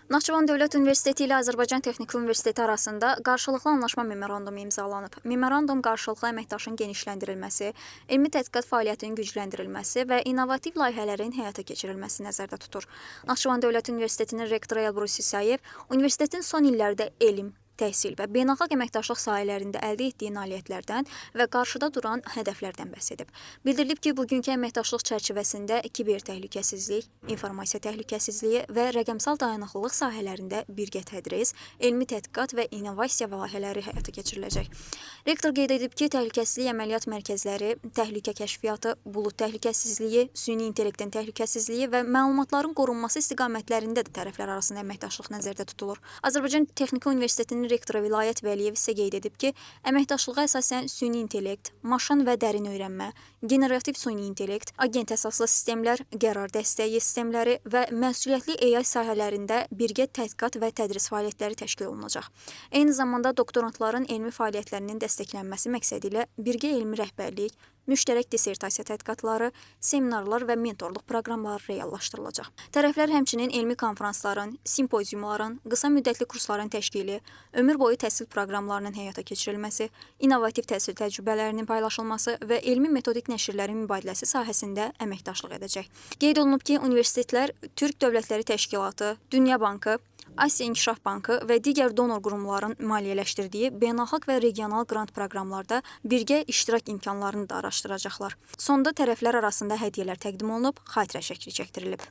Naxçıvan Dövlət Universiteti ilə Azərbaycan Texniki Universiteti arasında qarşılıqlı anlaşma memorandumu imzalanıb. Memorandum qarşılıqlı əməkdaşlığın genişləndirilməsi, elmi tədqiqat fəaliyyətinin gücləndirilməsi və innovativ layihələrin həyata keçirilməsi nəzərdə tutur. Naxçıvan Dövlət Universitetinin rektoru Elbrus İsayev universitetin son illərdə elm, təhsil və beynəlxalq əməkdaşlıq sahələrində əldə etdiyi nailiyyətlərdən və qarşıda duran hədəflərdən bəhs edib. Bildirilib ki, bugünkü əməkdaşlıq çərçivəsində kiber təhlükəsizlik, informasiya təhlükəsizliyi və rəqəmsal dayanıqlılıq sahələrində birgə tədris, elmi tədqiqat və innovasiya layihələri həyata keçiriləcək. Rektor qeyd edib ki, təhlükəsizlik əməliyyat mərkəzləri, təhlükə kəşfiyyatı, bulud təhlükəsizliyi, süni intellektin təhlükəsizliyi və məlumatların qorunması istiqamətlərində də tərəflər arasında əməkdaşlıq nəzərdə tutulur. Azərbaycan Texniki Universitetinin rektoru Vilayət Vəliyev isə qeyd edib ki, əməkdaşlığa əsasən süni intellekt, maşın və dərin öyrənmə, generativ süni intellekt, agent əsaslı sistemlər, qərar dəstəyi sistemləri və məsuliyyətli AI sahələrində birgə tədqiqat və tədris fəaliyyətləri təşkil olunacaq. Eyni zamanda doktorantların elmi fəaliyyətlərinin dəstəklənməsi məqsədilə birgə elmi rəhbərlik, müştərək dissertasiya tədqiqatları, seminarlar və mentorluq proqramları reallaşdırılacaq. Tərəflər həmçinin elmi konfransların, simpoziumların, qısa müddətli kursların təşkili, ömür boyu təhsil proqramlarının həyata keçirilməsi, innovativ təhsil təcrübələrinin paylaşılması və elmi metodik nəşrlərin mübadiləsi sahəsində əməkdaşlıq edəcək. Qeyd olunub ki, universitetlər Türk Dövlətləri Təşkilatı, Dünya Bankı, Asiya İnkişaf Bankı və digər donor qurumların maliyyələşdirdiyi beynəlxalq və regional qrant proqramlarda birgə iştirak imkanlarını da araşdıracaqlar. Sonda tərəflər arasında hədiyyələr təqdim olunub, xatirə şəkli çəkdirilib.